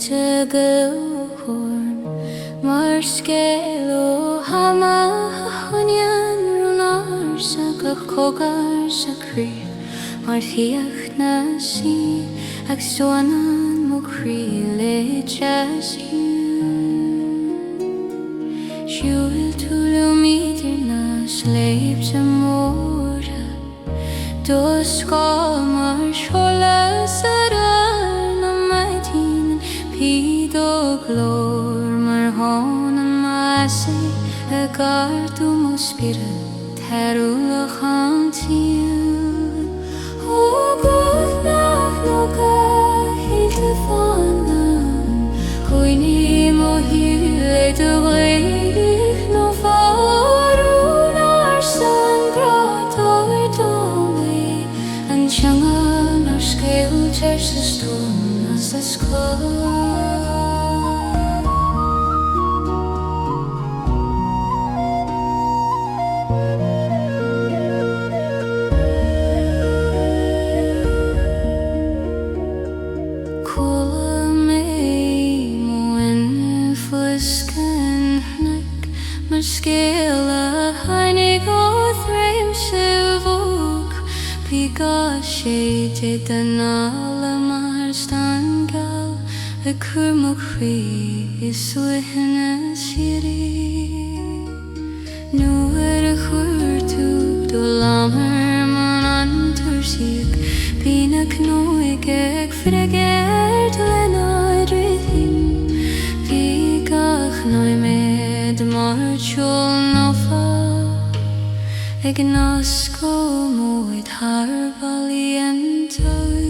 Tegelhorn mar scéal hama Mhaireann runar sa cogar sa críomh mar fiach na sí ag Suanadh mo críle jazz Siúil túlú mídir na sleip sa móra Dos gá mar tSolas na maidín Pído glór mar hána maasa a gardú mo Spiorad Tarúlach an tíl Ó gúnach nó Cheilte Fonn Choinníonn mo hiúile do ghaoich nó fárún ar san grátar dólaí an Ceangal ar scéaltear sa stún as a scóil Scéal hainnig ó thraim sa bhóg Bhí gá sé den nála mar Ceangal a chur mo chrí is suithinne sirí Nuair a chuir tú do lamar man an tuairsíoch Bína cnóig ag freigéir lenáid rithim Bhí gach náimid mar tseol nófa ag nascó móid tharbalaí an taú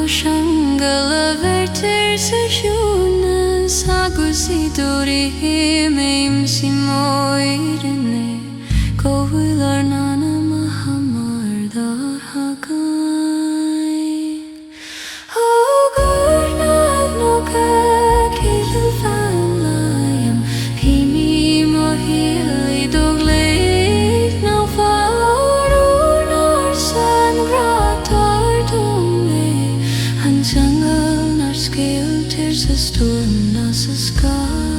Ceangal a bhirtear sa siúnas agus I dúirí himim sí Mhaireann go bhfuil ar nána mahamar dá hagain Ó gúnach nó Cheilte Fonn laim Píní mo hiúile do ghaoich nó fárún ar san grátar dólaí an Ceangal ar scéaltear sa stún as a scóil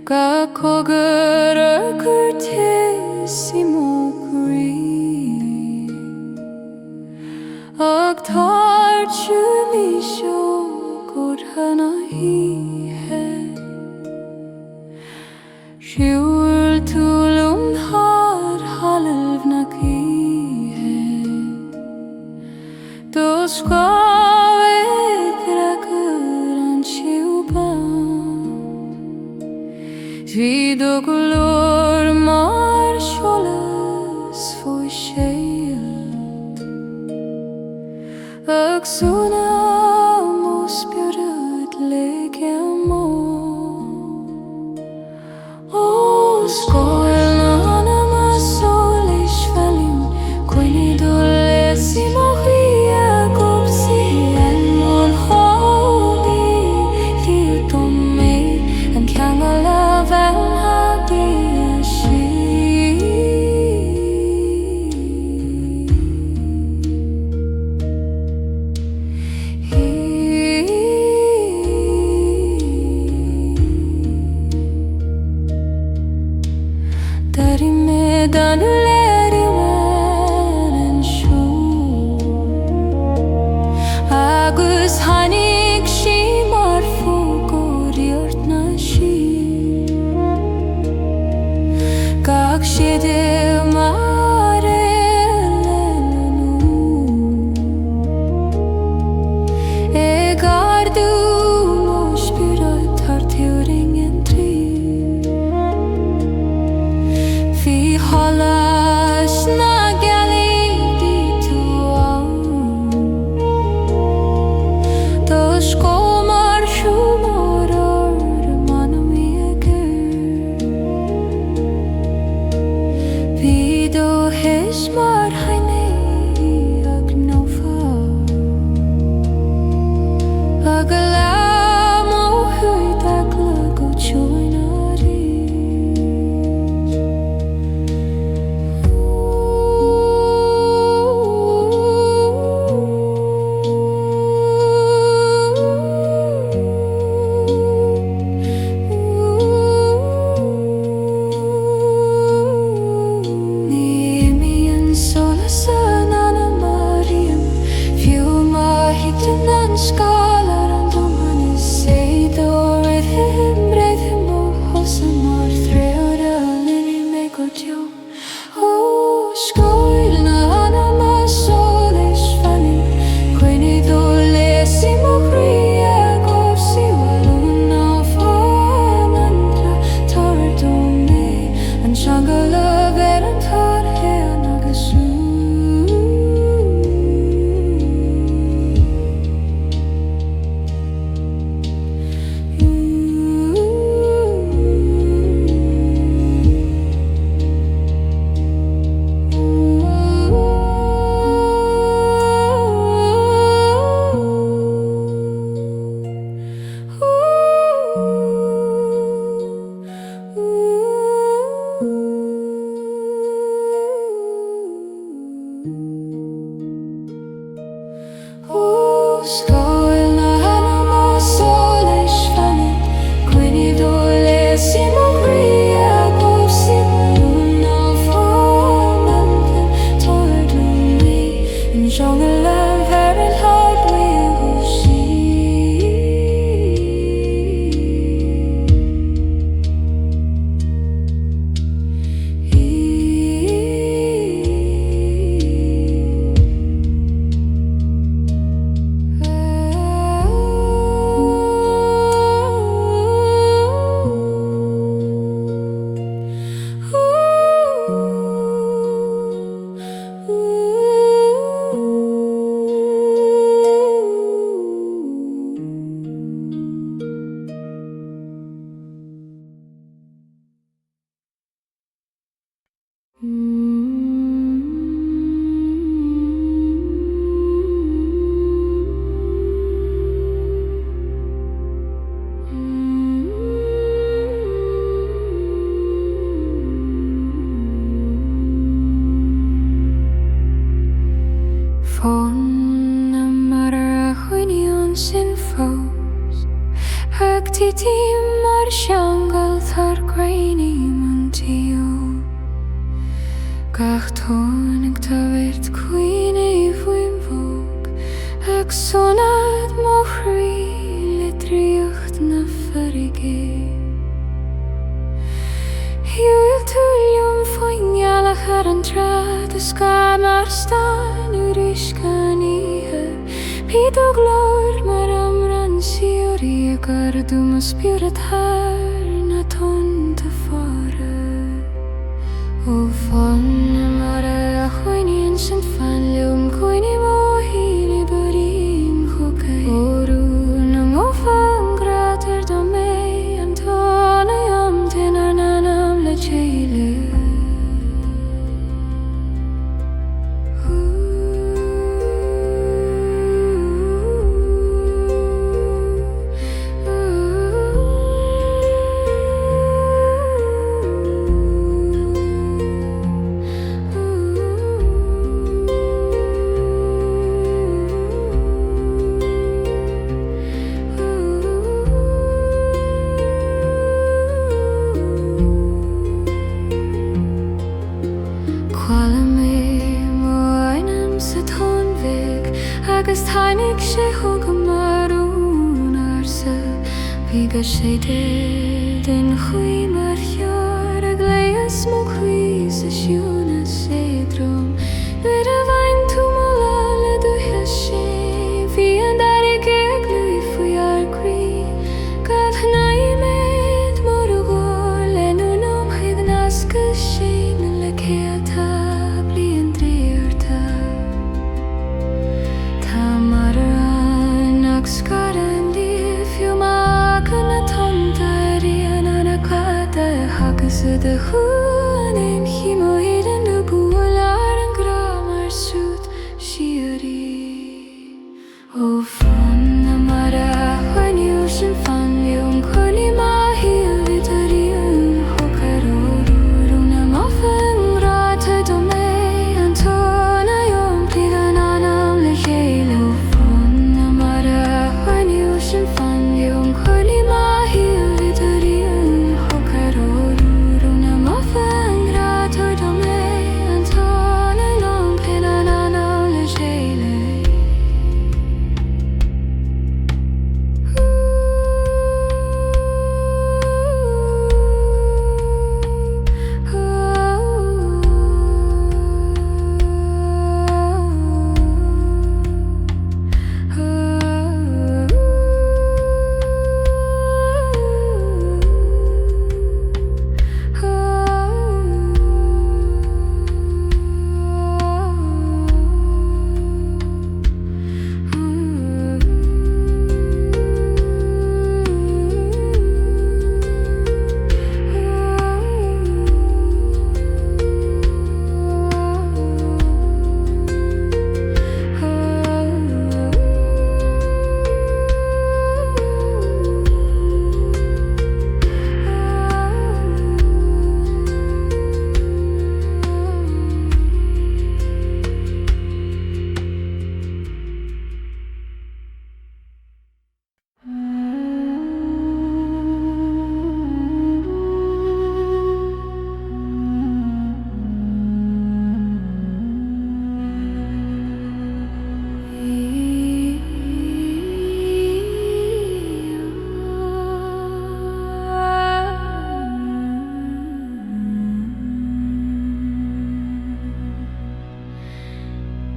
Ga cogur curtissimo gris Ag tar Spiorad leke mo. O scoil ma solis felim Choinníonn si mohia gobsi en mon holy di me and Ceangal vel hagi Fhada ar an trad is ga mar stan ur iscan ihe Píd ó glór mar amhráin siúrí agar dúm a Spiorad thar na tonta fara ó Fonn mar a Choinníonn sin fan leum Choinníonn ó híle burín chuca Orú na ngófan grátar do mé an tóna am tin ar nanam le Cheilte agus tháinig sé thugam marún arsa bhí go sé den chuí mar chear ag léas mo chuí sa siúna sé drom nuair a bhain tú mola le dúthe sé bhí an dairg ag luí faoi arcrí gad hnaimid mar a gháil lenú nom chuig nasca sé na le céata bliain dríorta Mhaireann ag scaran díobh fiú mac na tontaíon an a clada hagus a de chuan imchímo iad an bhúil ar an gram ar siút siúrí ó Fonn na mar a chuinniú sin fan leum Choinníonn má híal Ethereal chucar orú na mofan ráta do mé an tóna iom plíg an anam le Cheilte sin fan leum Choinníonn má híal Ethereal chucar orú na mofan grátar do mé an tóna iom plíg an anam le Cheilte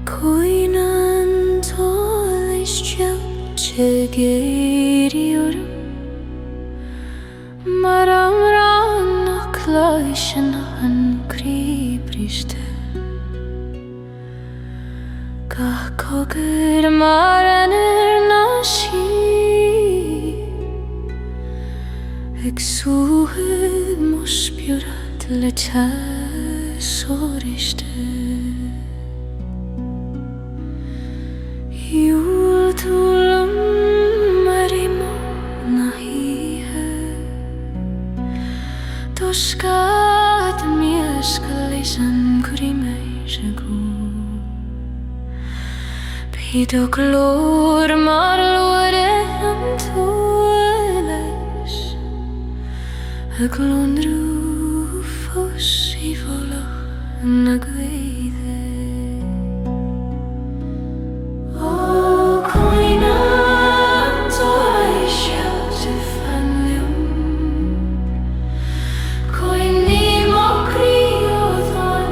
Caoinadh tSolais Cheilte géiríor mar amhráin nach leis an críbriste gach cogad mar anar na sí ag súthad mo Spiorad le tSolais Iúil túlam marimo na híthe Tá scad miasca leis an cuiríméis a gú Bhíad ó glór mar luaire an tSolais a glónrú fós I bholach na gcuide Caoinadh tSolais Cheilte fan leum Choinníonn má críodd an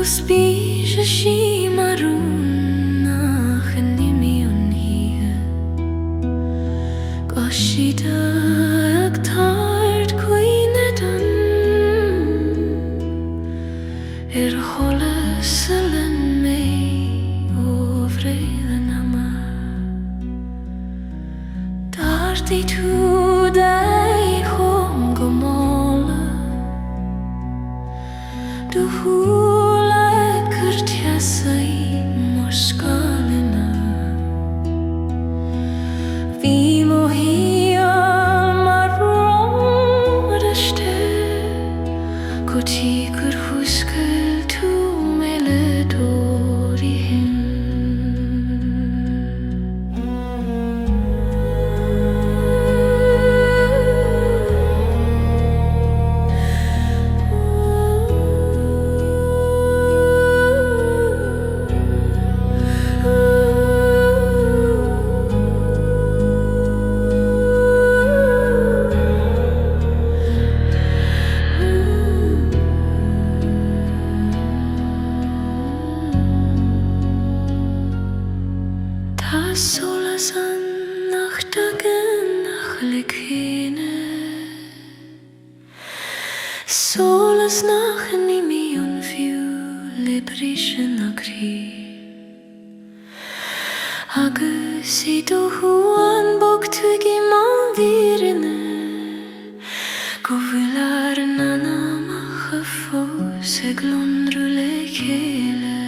spíš a shimmering nach nimíon híhe go Sidhe ag tart Caoinadh chola sullen mé ó bhréan ama Dartí tú dai chum go mála du Sai mar scalina Bhí mo hial mar romaraiste go tí gur húscail tú meile dórí hin tSolas an nach dagan nach lechéine Solas nach nimíon fiú libration agrí agus do huan bog tuigi mandírine go bhfuil nanamach a fós ag londrú le chéile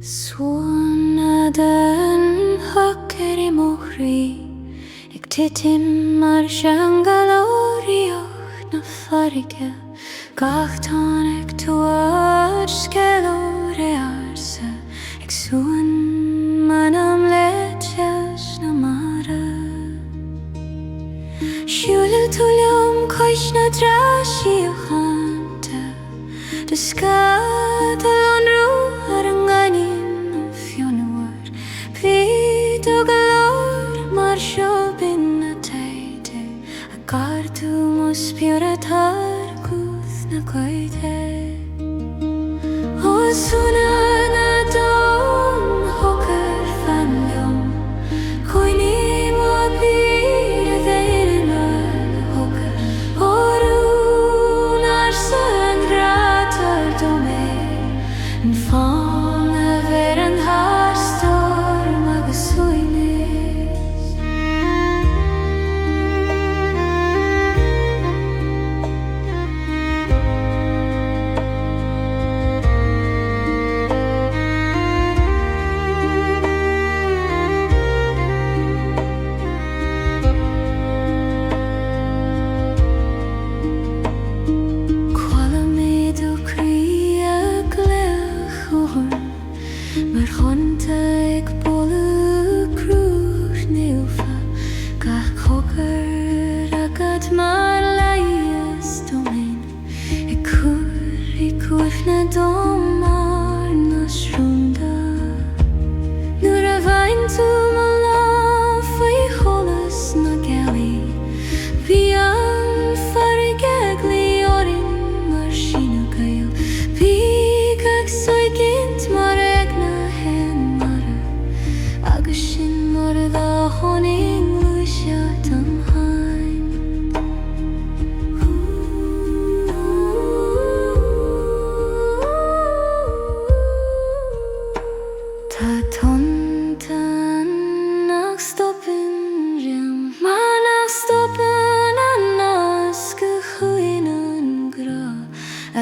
Suanadh hacer mochrí ag titim mar Ceangal óíoch na farige gach tánig tuair scéalóir arsa ag suan manam leiteas na mara siúil tuliam cois na drasíochanta de scad anrú ar an ghanin mar siobin na teide a gartú mo Spiorad argúth na Cheilte ó Suanadh na dom hocar fanliom Choinníonn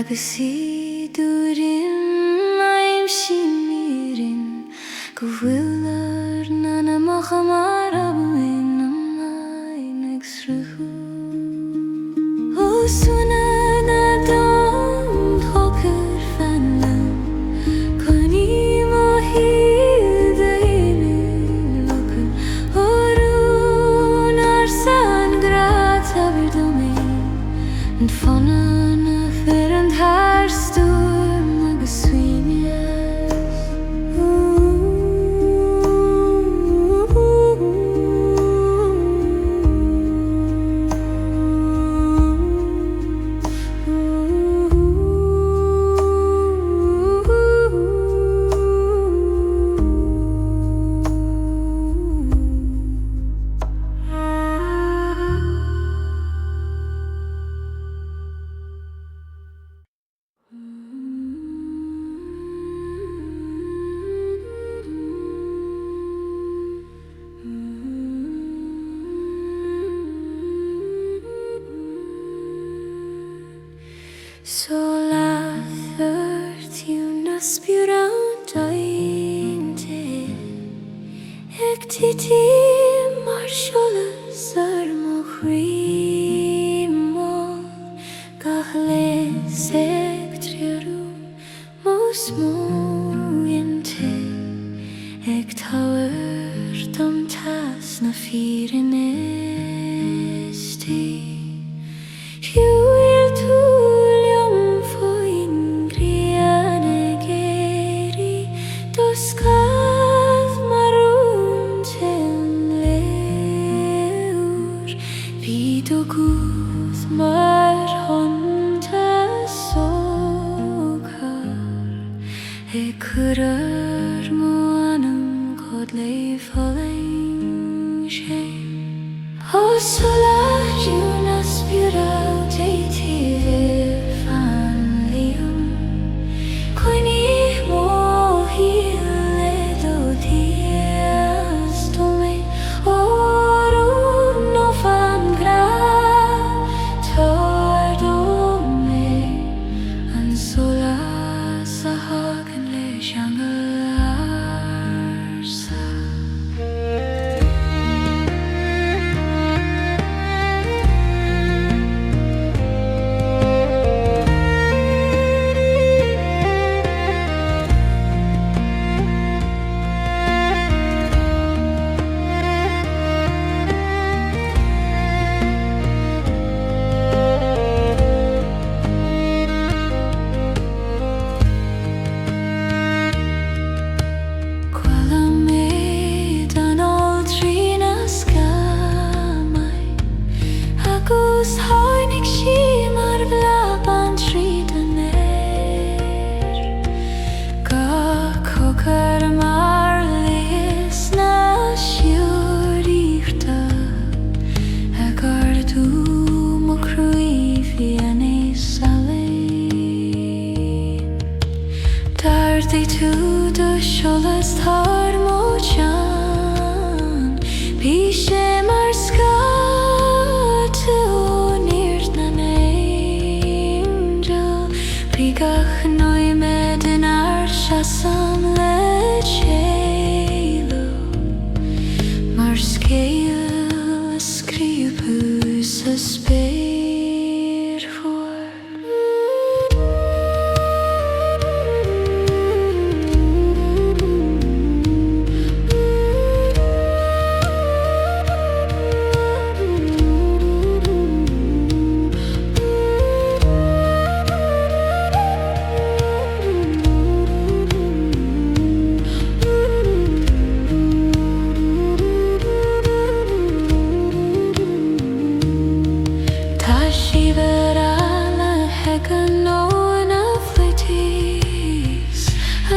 agus iúrin maim shimmering go bhfuilar na amach mar amhráin amhráin ag sruthú ó Suanadh dom thócar fanlam Choinníonn mo hiad a inú locar orún ar san grad tabir domain and Fonn na fear and haar storm agus swingas tSolas Earth Spiorad Enchanted ag tití mar tSolas ar Mhaireann Gaelic ag dreamwork most moonlit ag tower dom tas na fearin esti Curar moanam god leif holing shame tSolas na Spiorad Éire fan liam Choinníonn mo hiad o dias domain orún no fan grad tar domain and tSolas a hagan le Ceangal tSolas tar mo chan Bíse mar scat o nírt na angel Bigach noi medin ar shasam le Cheo Mar scale skripus a spéir for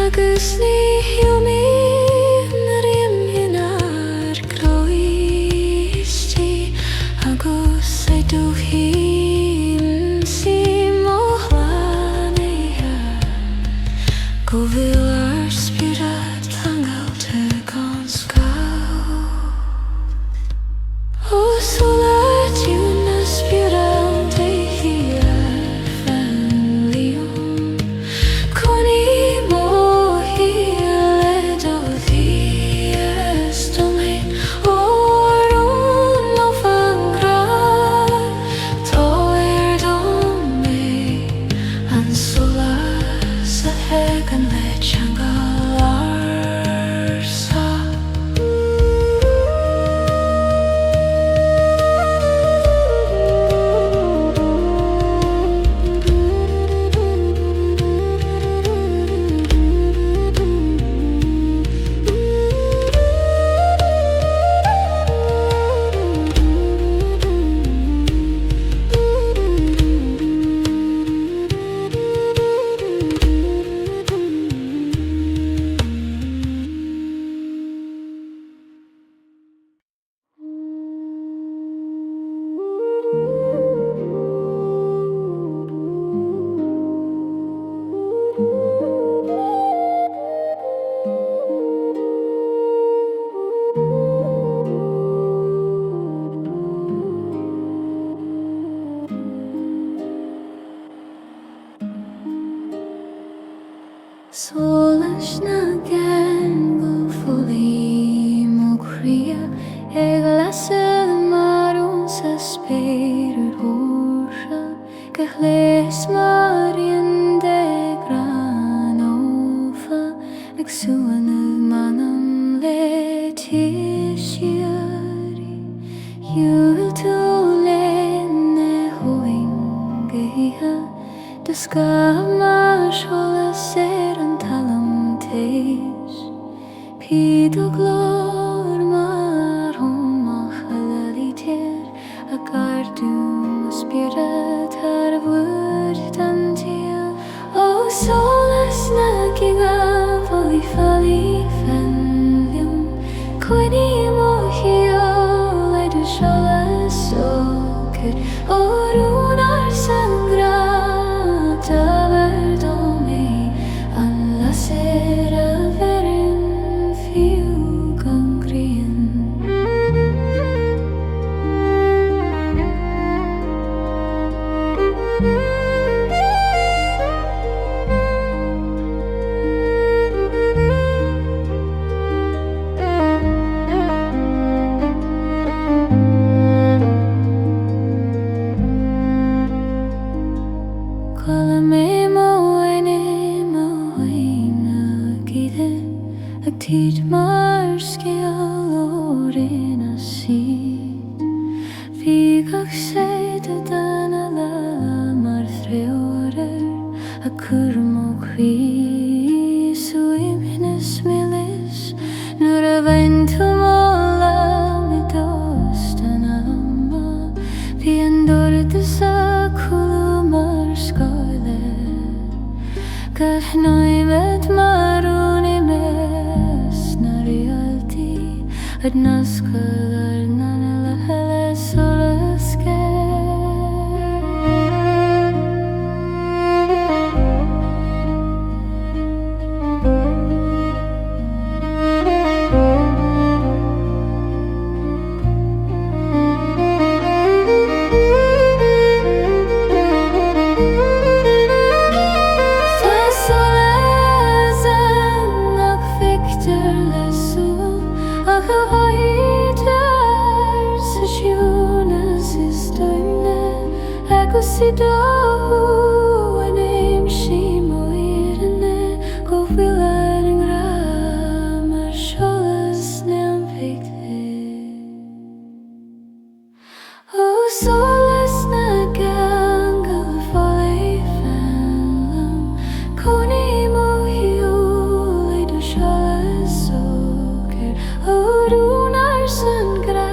agus ní hiomí na réimhíonn ar glóistí agus é dúhíonn sí mo chlánaithe go bhfuil ar Spiorad Ceangalte gan scout ó Solar na Spiorad Éire fan liam tSolas na Ceangal fully mo cria Éire marún sa Spiorad hóra Gahles Mhaireann de granófa ag Suanadh manam le tSiari Yúil tú lenne hoing gaithe Dusca tSolas an talam teis Píd glór mar homach halalitir a gardúm Spiorad har bhuid dan tia O tSolas na Ceangal fully fenlium Choinníonn Cheo le tSolas socket O rúnar sangra Tid mar scial o'r un a sydd Figach seid y dan a la mar threurer A cwrmo chwi swym hynnes milis Nwr a faint o mola mi dost yn amma Fi yn dordys a cwlw mar sgoile Gall noimed marwn i me Ad nascol ar nanel a hele solas Sidhe yn eim sim o Éire go bhfuil an gra mar tSolas neam picte O tSolas na Ceangal fully fenlium Choinníonn Cheo le tSolas socket O rúnar sangra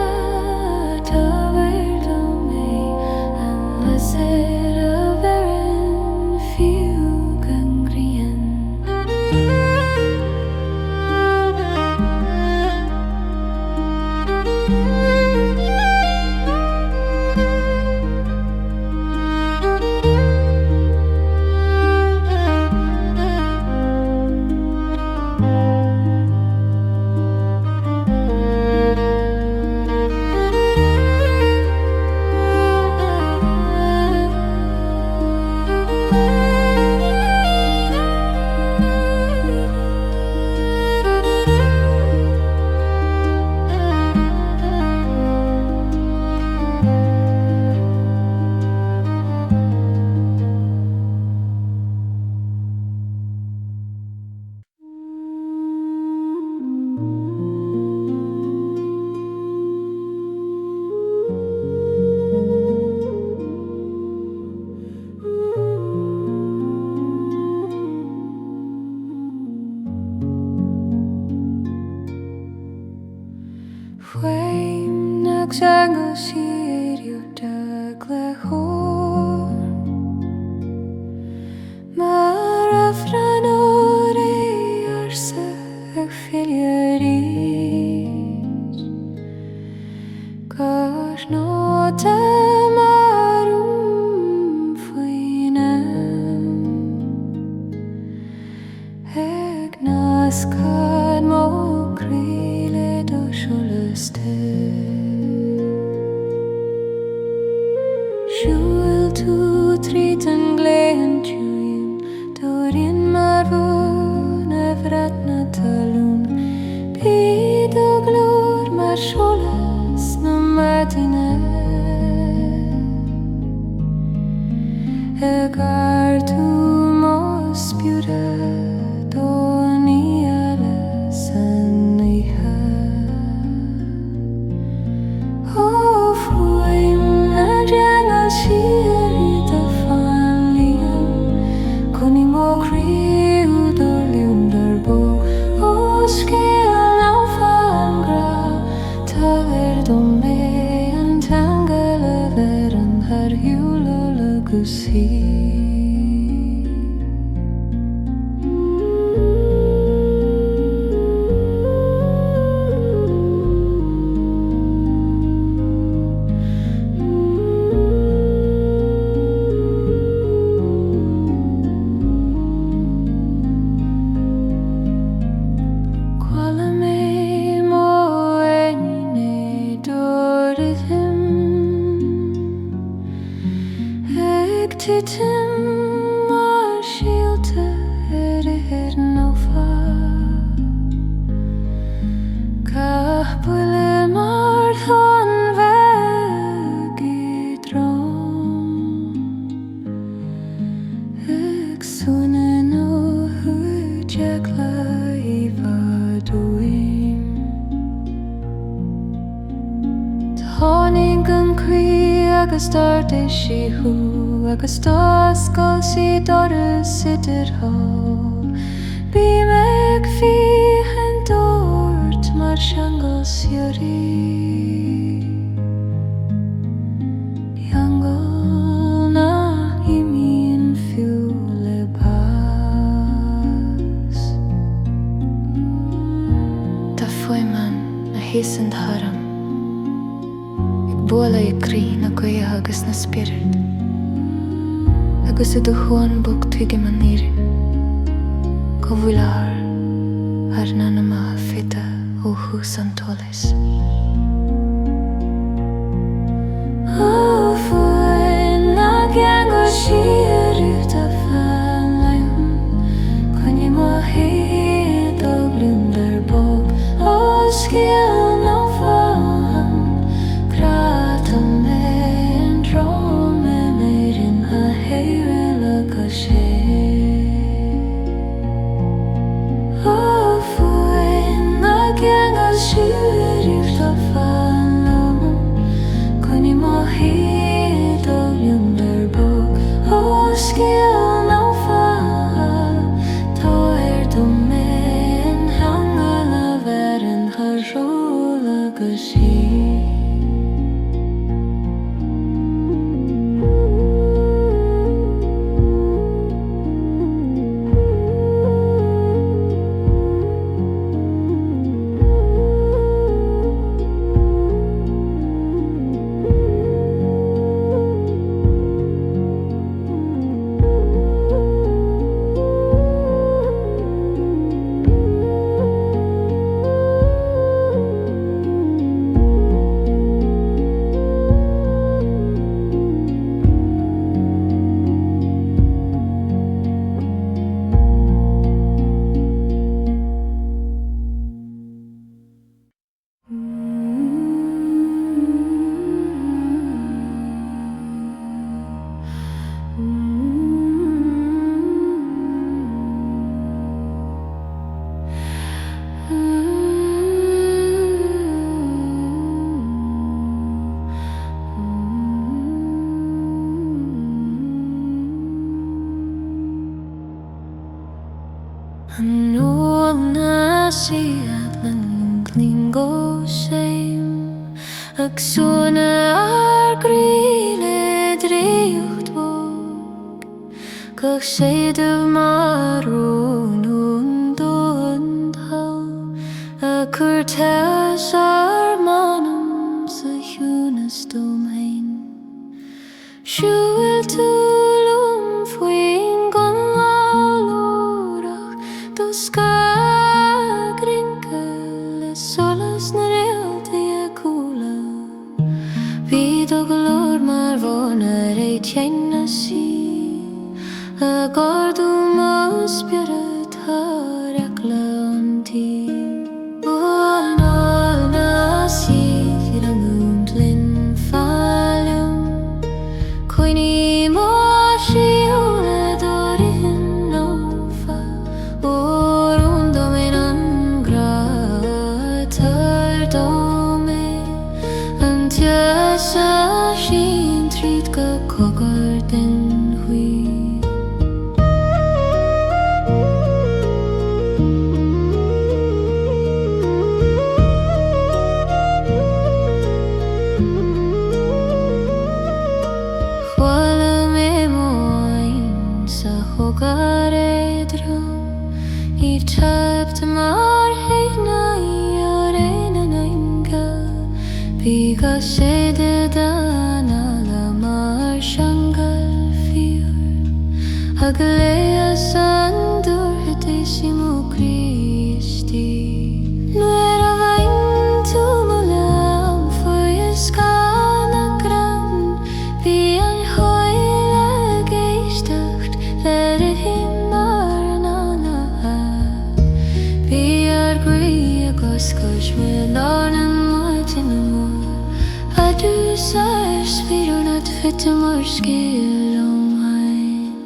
Ceangal sirio dagle hor Mar afran o'r arsa ag ffiliarid Gor not marwm fwynam Ag nascad mo crile do tSolas Siúil tú tríd an gléan tiúin Dúiríonn mar bhór talún Bíd a glór mar tSolas na Madine Gartu mo Spiorad o Níalas an Éire O Fonn na Ceangal siar da Fonn Choinníonn mo críú do liúndar bo O Ceangal ná Fonn gra Tá do mé an Ceangal an harmonies Lullabies Titim mar Cheilte Éire nó Cathbuile mar Fonn vegi drom Suanadh nó Cheilte Fhada Tháinig an crí agus darda siú agus táscail sí doras Sidhe Bí meag fichen dúirt mar Ceangal Ceangal na imíonn fiú le bás Tá foiman na héasan tharm Bula I crí na Gaoithe agus na Spiorad agus do chuan bug tuige man Éire go bhfuilear ar na ma Fhada ó chús an tSolais O Fonn na Ceangal siar da Fonn Choinníonn mo héad ó liúndar bo O Ceangal ná Fonn grata mé an drom Mhaireann a O Fonn na Ceangal siar da Fonn Choinníonn mo héad ó liúndar bo O Ceangal ná Fonn Tá do mé an Ceangal a bheith an harmonies Renewal na siad lan glingo shame Ag Suanadh ar gríle dríocht bog Gach séidir mar ón dondal A curtas ar manam sa hiúnas domhain Siúil túlum fuin gon lálórach Dosca grinkel is solas na realti a coola Bíd o glór mar vonar é tjeina sí A gordú mo Spiorad har ekla an Spiorad fit mar skill amhráin.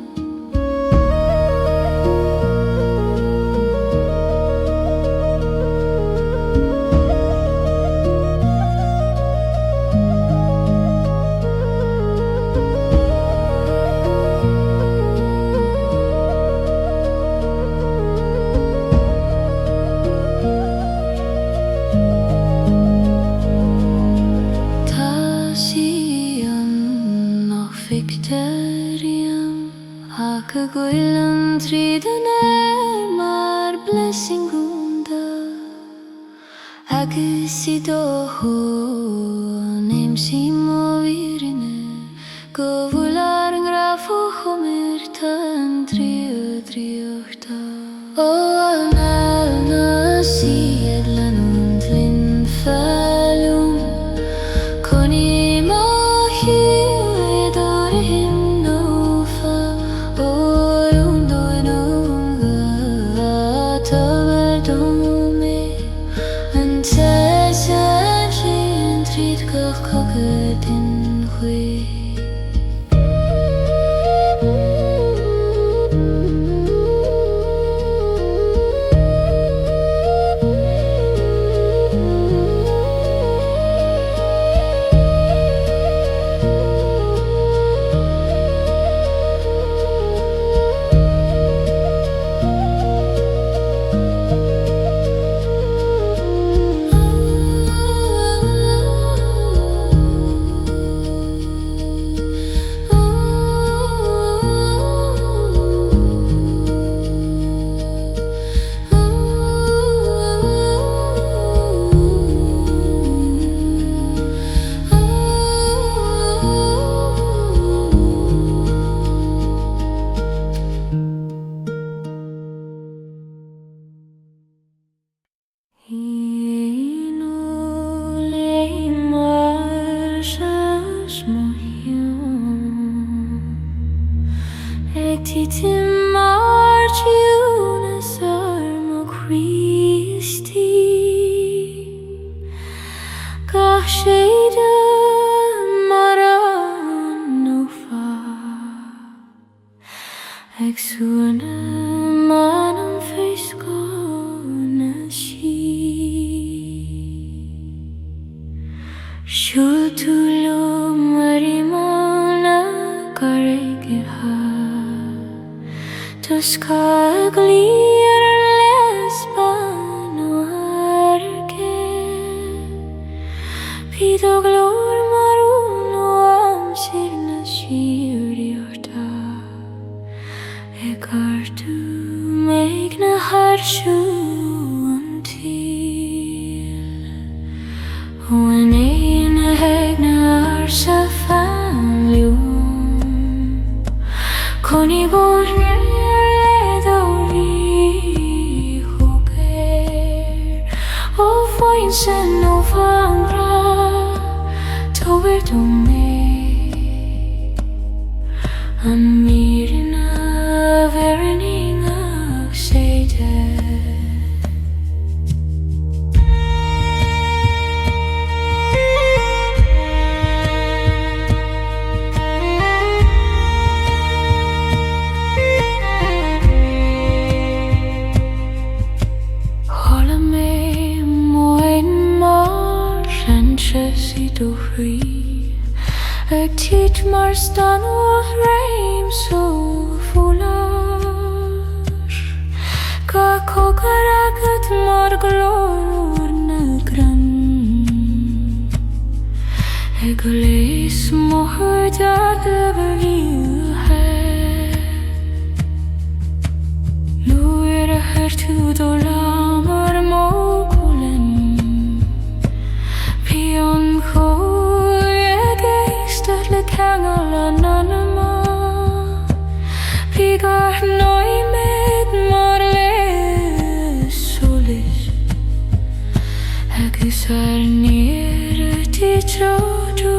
Gwylan trídan mar blessing gunda agus I dóho neim sí móvirine go bhular an grafo chomir tan tríochta ó anal na siad lanún tlin fallún coni má hiú edorihim Coni bon redori Teach mars dan amhráin so fúlar Ga cógar agad mar glór na gran Go leis móthir deargad bhíhe Nuair a thuirtú dó lamar mógúlin Bhí an chóir éisteach le Ceangal an anama Bhí gar nóimid mar tSolas agus ar níor a tSolais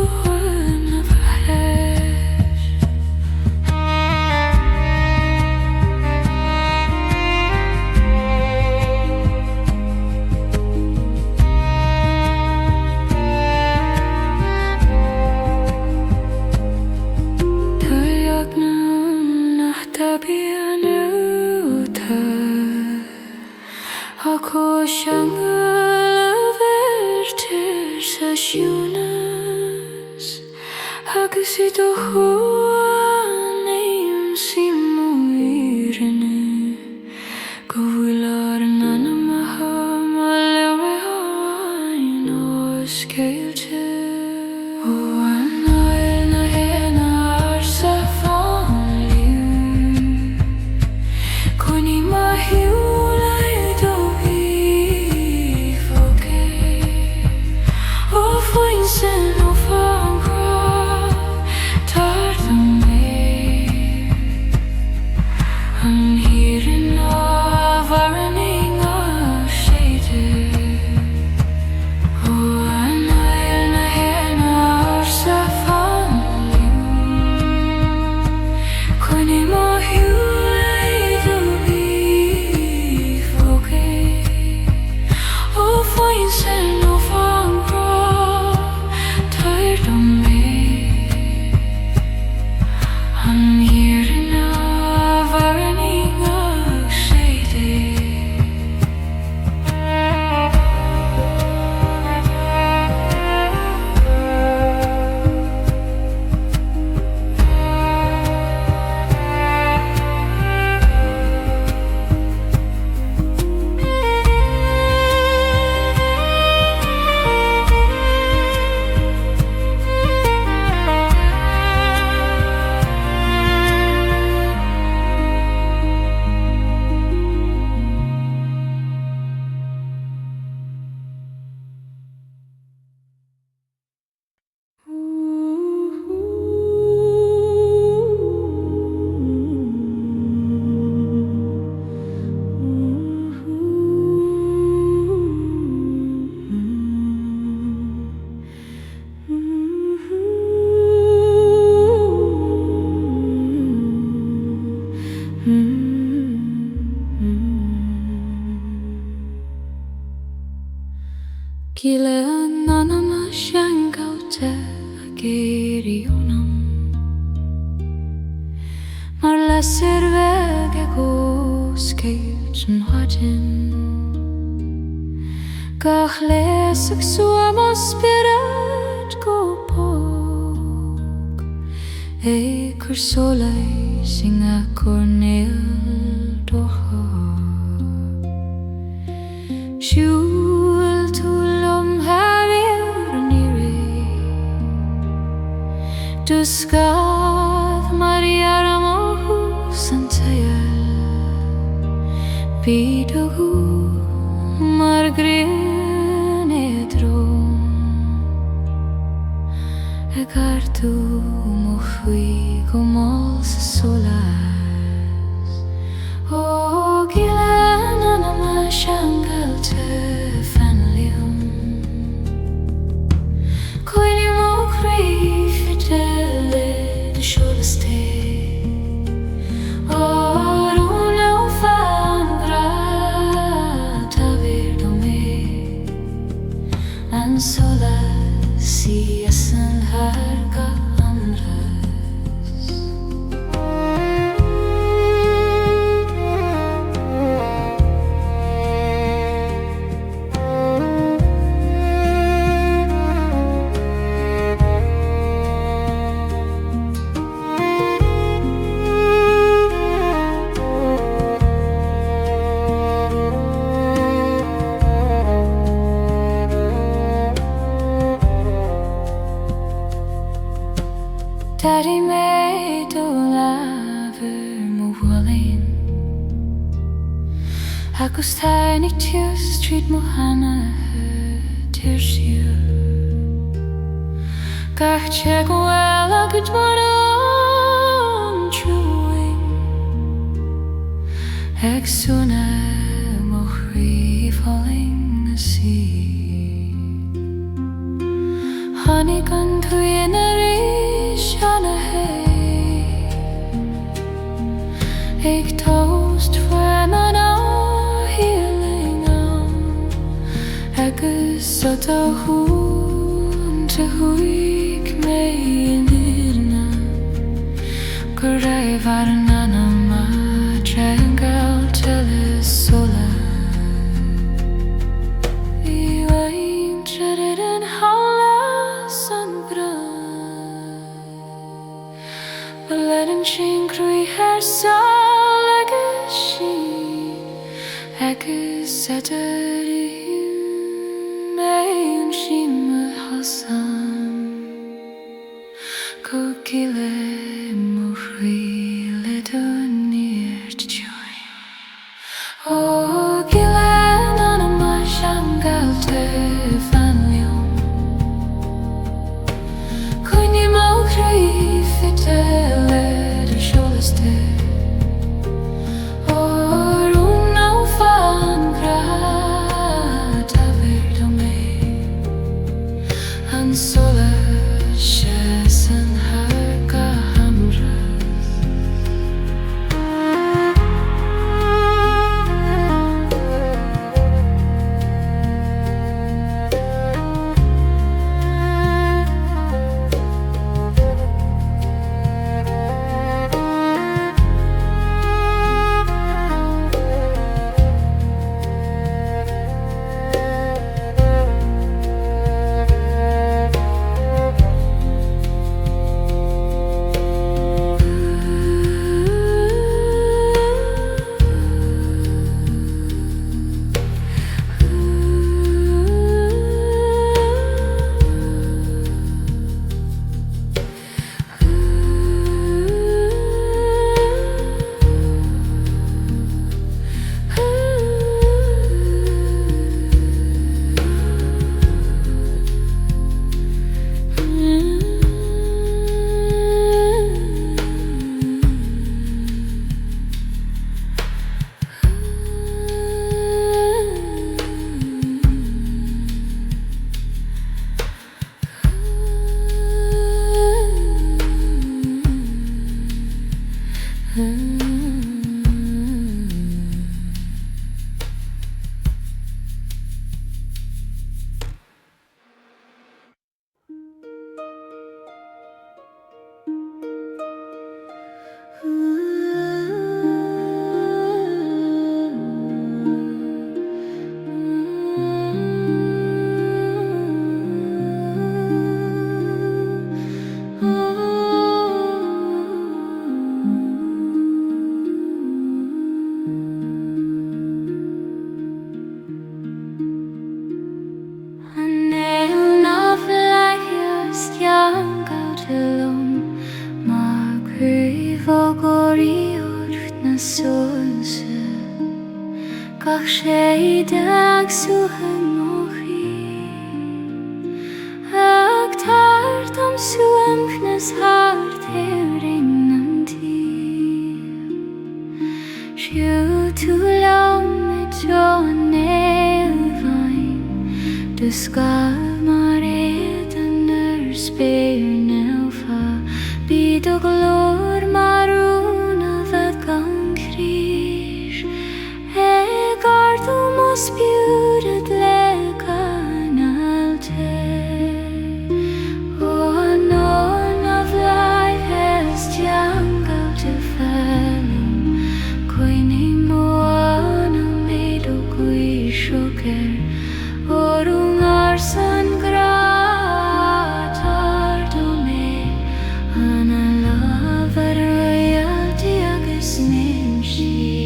na bhthir Taíocht na nach tabíon uta A có Ceangal a bhirtir sa siúnas agus I do chuan éim sí Mhaireann Go bhfuil ar an anama ma leabhain ó Cheilte Ó an áil na héana ar sa Fonn liú Choinníonn ma hiúla do bhí fógé Ó Fonn Sinn ó Fonn Mhaireann amhráin á Cheilte Ó an áil na héana ar sa Fonn liú Choinníonn ma hiúla do bhí fógé Ó Fonn Sinn ó Fonn Tair do mé Mhaireann amhráin á Cheilte Gile an anama Ceangal te ag Éire Mar lesir bheith ag Oscailt an haidin Gach leis ag suam a Spiorad go póg Éire tSolais in a Renewal docha Siúil tú Mhaireann Éire Duscadh Mhaireann san tSolas Bíd agu mar grian drón Ag artú mo chuí go mall sa tSolas Ó gile an anama Ceangal te fanliom Choinníonn mo craobh fidele tSolas te tSolas sí san harga amras Daddy made a laver mowalin Agus tiny to street mohana tears you Gach check well a good one chewing Exuna mohri falling the sea Honey gun to Ik toast when I know healing on Agus at a hoon to huik me in Irna Gurrai varnana ma Ceangal tSolas You ain't dreaded in Hallas and Bra But let him chinkry her soul Agus adari mein shim Hassan Kokile muhri le dunir joy O gile nana ma Ceangal te fanlion Choinníonn mochri fitele de tSolas te Spiorad le Caoinadh Oh, none of life has Ceangal to fellow Choinníonn moana made o gui shoker Orung arsan grat ardome Ana lavar royalty agus nimshi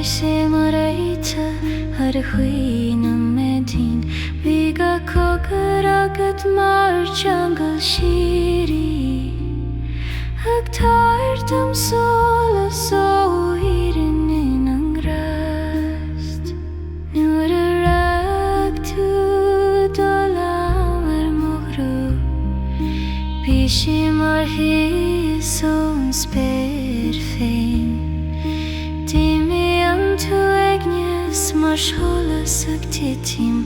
sé mareita ar chuoine medin Bíga cogur agad mar jungle shiri Ag táirtam solas ó Éireann in an grast Nuair a rag tú dul am ar mhógrú Bhí sé mar híos ón spéir féin Dimi an tú agnes mar solas ag titim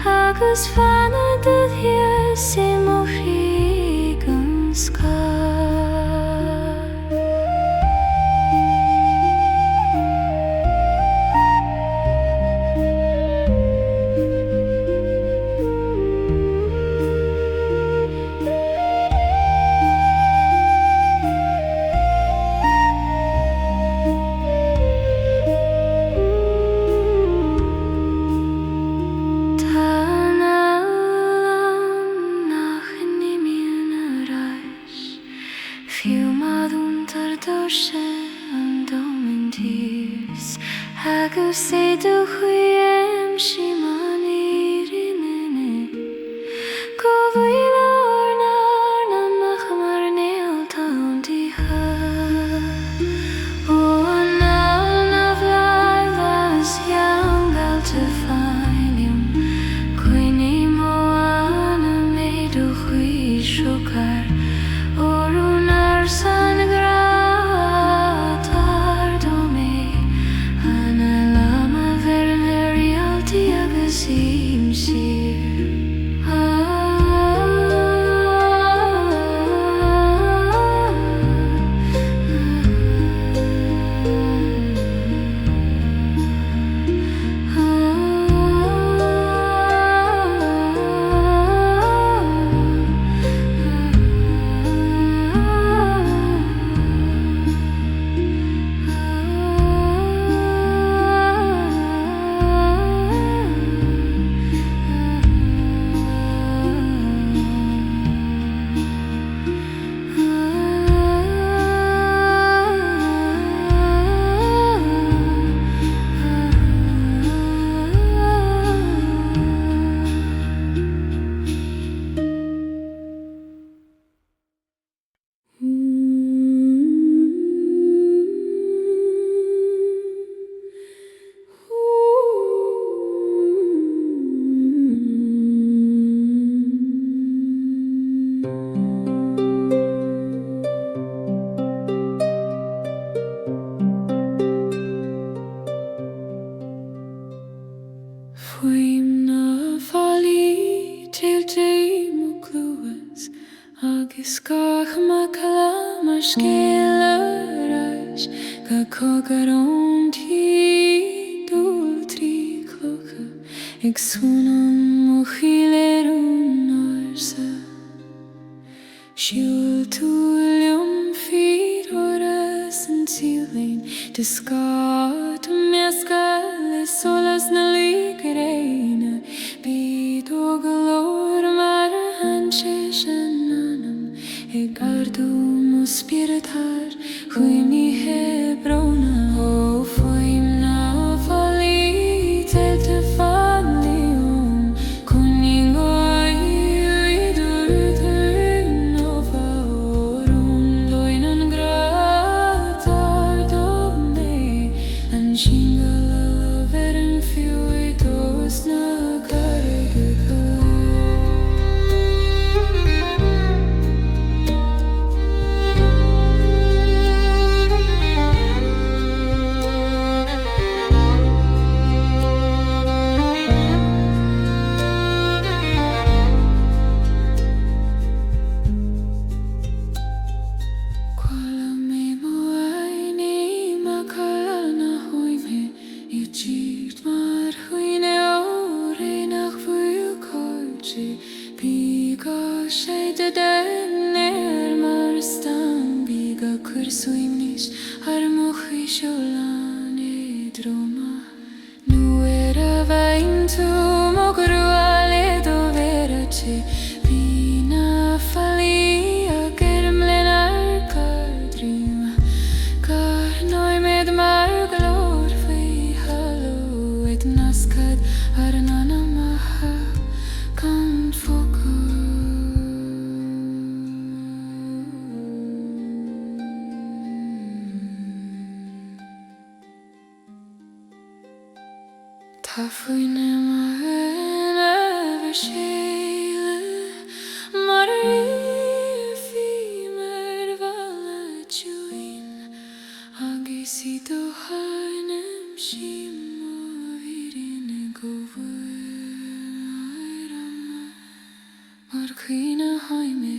Agus Fhada dithia sé mo chig an scar Agus sé do chuim si man Éireann Go bhfuil ornar na mach mar néal táimtithe Ó an nál na bhláthas Ceangal te fáilim Choinníonn mo anna méid ó chuí sreocar Orúnar san grát ardó mé Anna lama ver reality agus im sir Fuim na fálaí Cheilte mo clúas agus gach ma cala mar scéal arás Ga cogur ón tí dúil trí clocha Ag súnam mo chiléirún arsa Siúil túlium fír horas an tílainn Discát miascal is solas na lígaréine Bíd ó golóir mar a hanséis an anam Ag ardú mo Spiorad chuoimní hebróna Ó fuim na fálaí Cheilte fálaíún Choinníonn go idir nova orún Loin an grát ardó mé An Ceangal a ver an fiú I dós na cargacha Cuala mé mo aini ma cala na hoime I tírt mar chuoine óré nach bhuiil cóilte Bíga sé de den mar stan Bíga cuirsuim níos ar mo chuí seolán droma Nuair a bhain tú mo grúáil do verate Bhí na fálaí a germlin ar cardrím Gar nóimid mar glór faoi Caoinadh mhaireann ever Ceilte mar fhíor bhalla Choinníonn agus Sidhe hanim Mhaireann go bhfuil mar Caoinadh haimi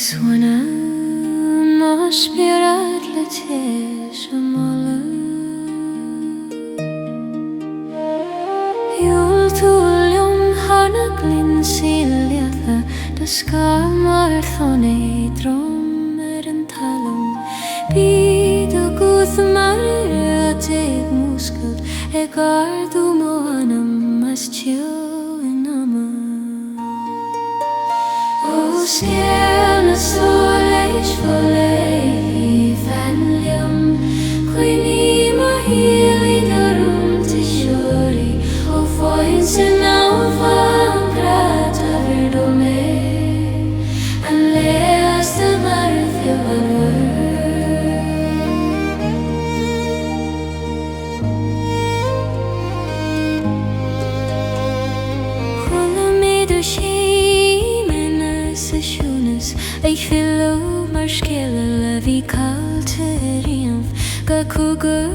Suanadh má Spiorad le tSolas Iúil túil hána glynn síliatha de scar mar Fonn drom an talm bíd a gúth mar dig múscailt gardú mó anam as Cheo tSolais fanlium Choinníonn Mhaireann darum tSolais ó Fonn Sinn Fonn grata verdome an leas de mar Ich will mar scéile le bhí caillte riamh go cúgur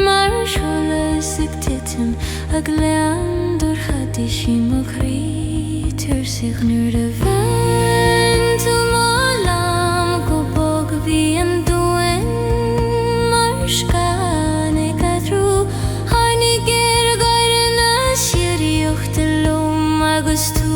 mar solas ag titim ag lean dúr chadí sí mo chrítar sich nuair a bhain tú má lam go bog bhí an dúin mar scanig a trú tháinig géir gaiire na siríocht a lom agus tú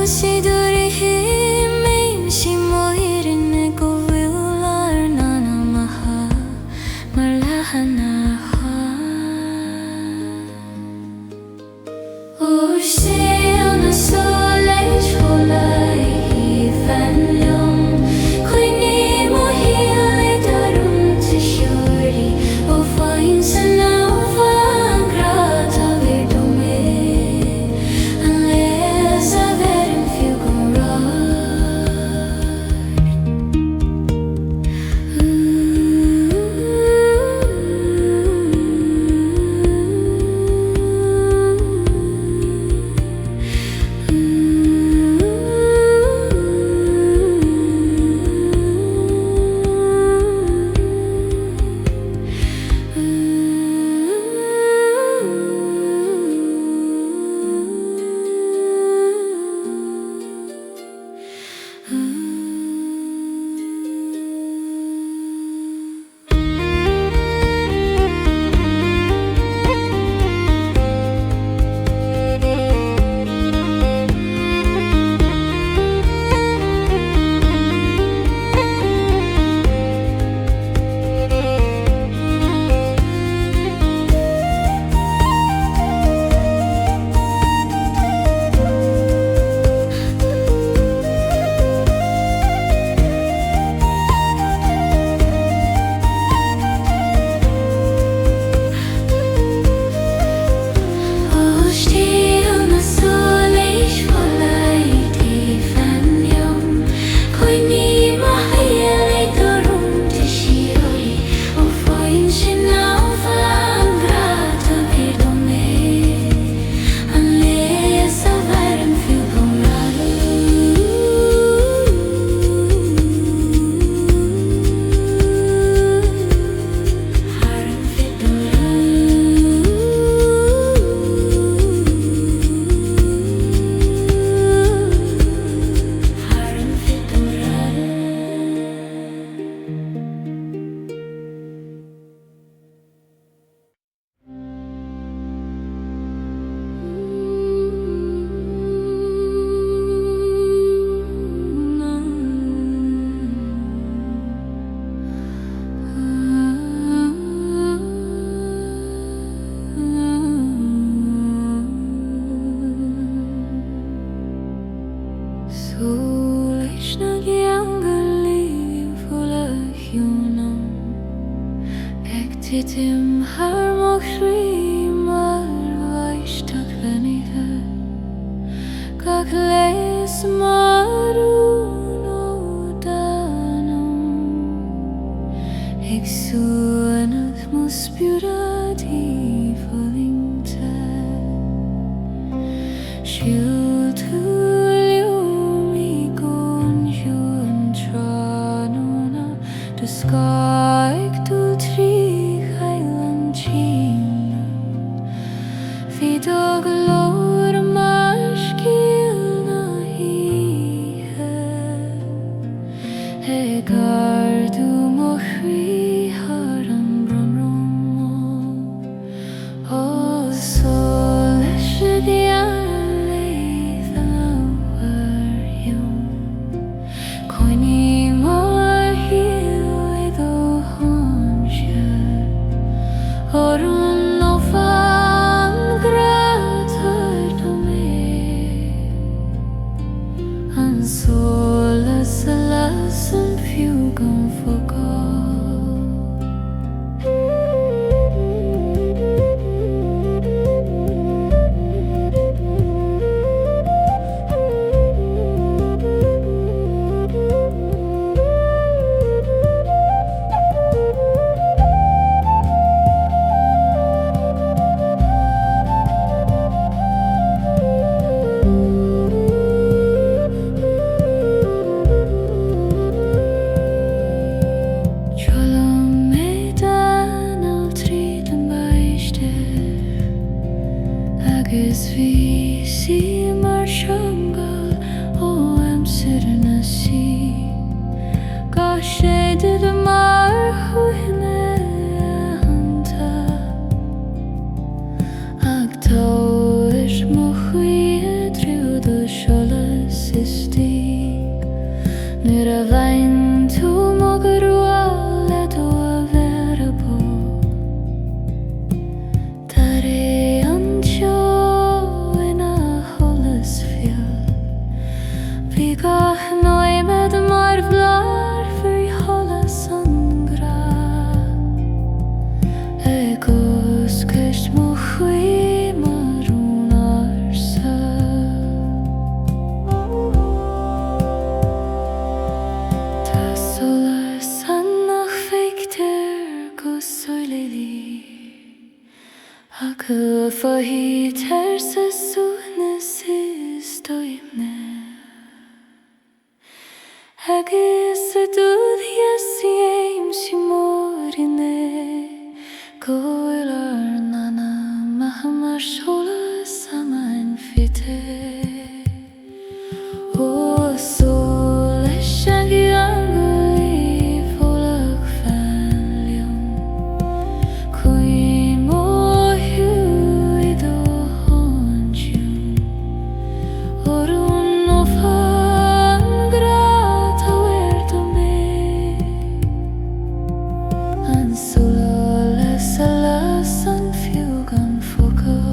Sidhe si Mhaireann go bhfuil nana maha mar lehana O Ceangal tSolais Fonn Choinníonn mo hiail darum tSolas O Fonn Sinn amhráin Titim harmonies mar vaishtag venithe Gach maruno danum Eg Suanadh mo Spiorad fallinte Cheilte mi gonjuan tranona Duskaig du tri Fhada glór marcíalna híthe Gardu mo chríthar an bramramo O tSolais Gaelic Mhaireann Choinníonn mo hiail do honse Orún no tSolas and fugan agus bhí sí mar Ceangal ó amsair na sí Ga séidead mar chuaithe hananta ag tóir mo chuaithe tríú tSolas Rohi tersa suhnes is doimne Hagis adud yasiem simorine Goilar nana mahamar tSolas aman fite O sole shangi angoli volak fanlium Kui mohu ido honjum Orun ofan grata verdo me An tSolas alas an fugan focal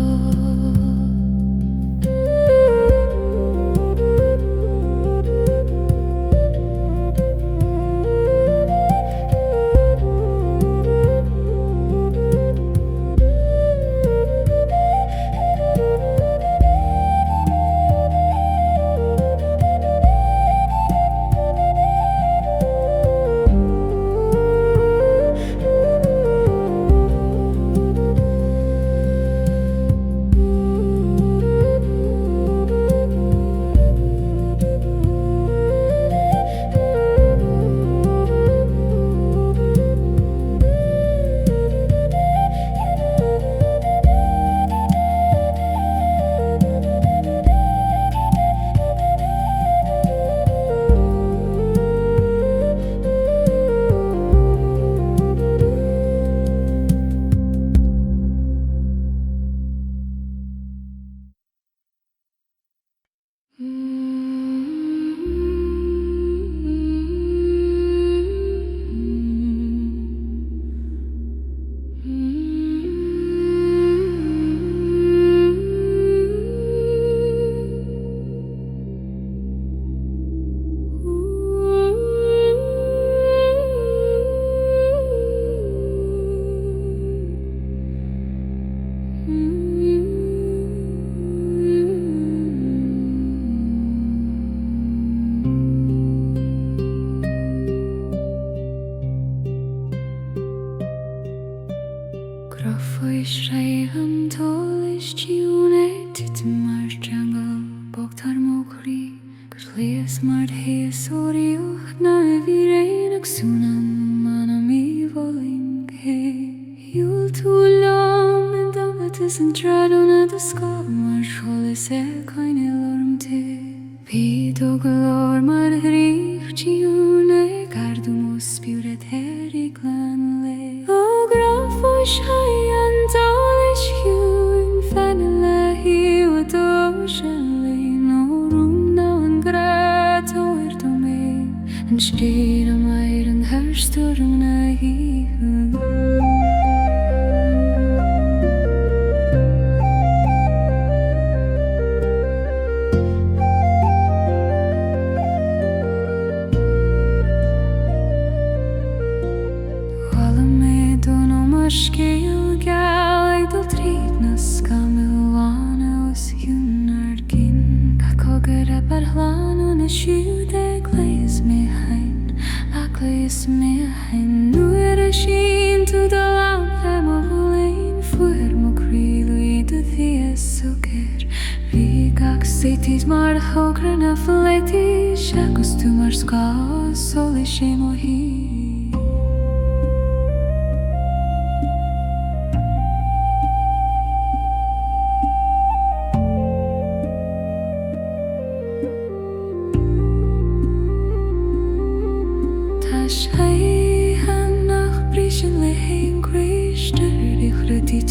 Shreihan tolish Chiune titimar Ceangal Bogtar mokri Gurlias mard heas orioch na Mhaireann ag Suanadh manami voling he Yul tulam and damatis and tradona the skull mar tSolas Caoinadh lorm te Pido galor mar hrich Choinníonn gardum Spiorad Éire le O grafosh Mhaireann tolish Huin fanalahi wa doshali no room now and grato erdo me and stayed am Mhaireann hersturm na hihu Scale Gaelic dal tríd na scamilhána os hiúnar gin Cacogad a barhlána na siúde gleis Mhaireann a gleis Mhaireann Nuair a sin tú da lampe mo bhulain Fuair mo críluí do thías sucir Bhí gach sétís mar thógra na fleitis agus tú mar scá solis sé mo hí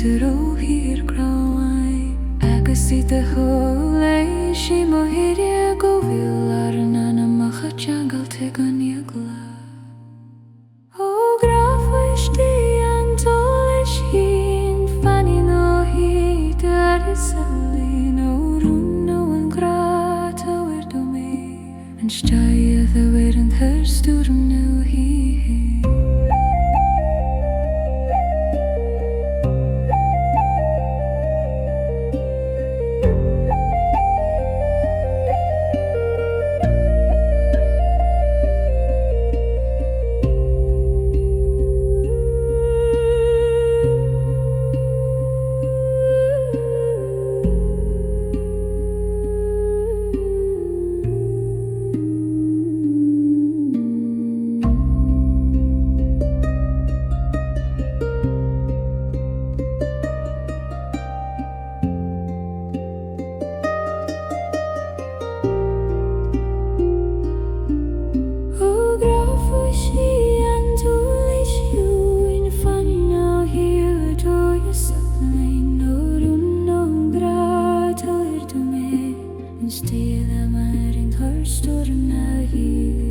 Rohir grauain agus I the whole she Mhaireann go villar nana macha Ceangal te ganiagla O grafwish di an tolish hin fanny no hi darisali no room no an grata werdo me and staya the werend her sturm no hi Stille maar in hørst door naar hier.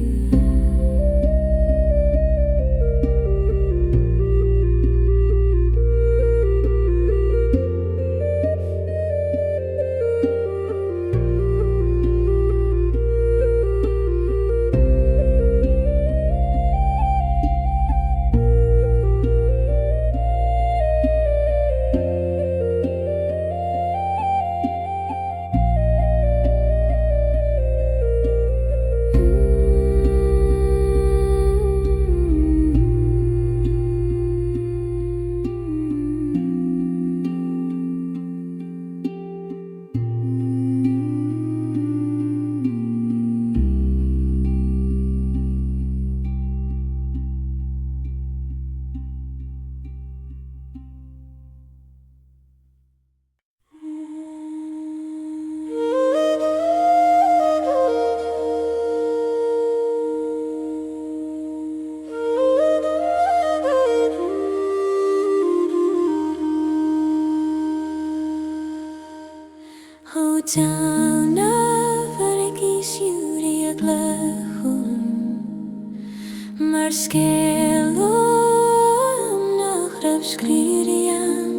Down over Gisjuri a glechum Mar skelum nach rabskridian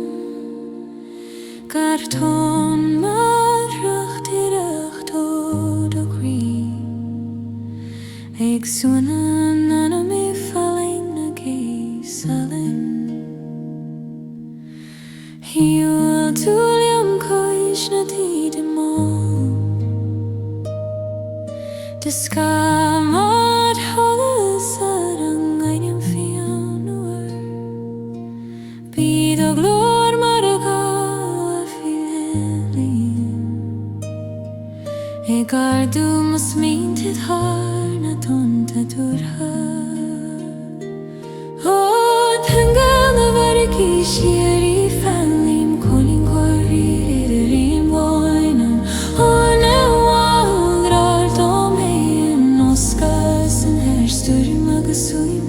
Garton mar rucht o do green Eg Suanadh nana me falling na gisalin Hiul tulium koish na tidem Diskamad holas arang einem fianur Bid o glor maraga a filelin Egardu mas mintit har na tonta durha O Ceangal a variki shiri falim Colin corri riderin voinan O na wagrar domein Oscars and her story magasuine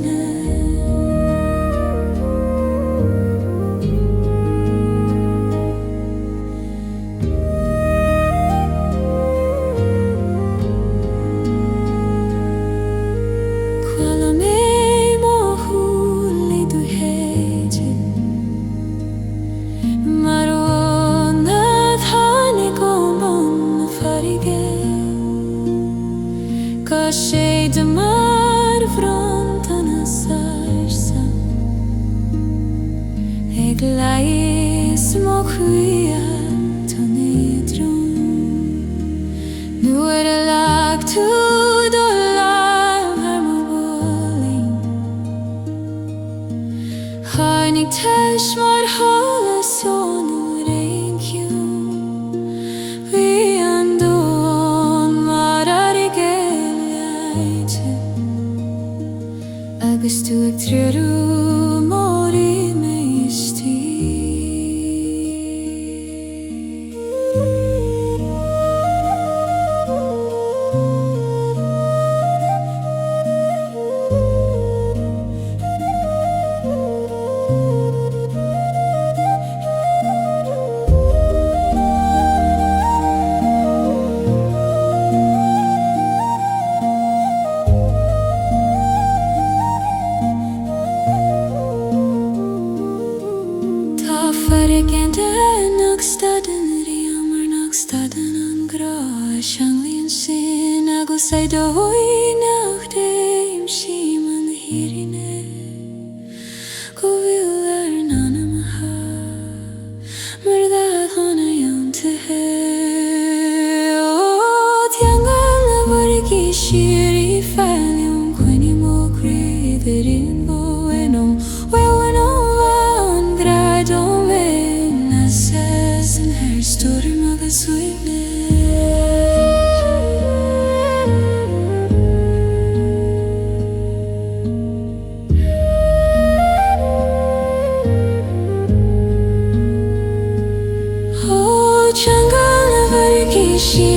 She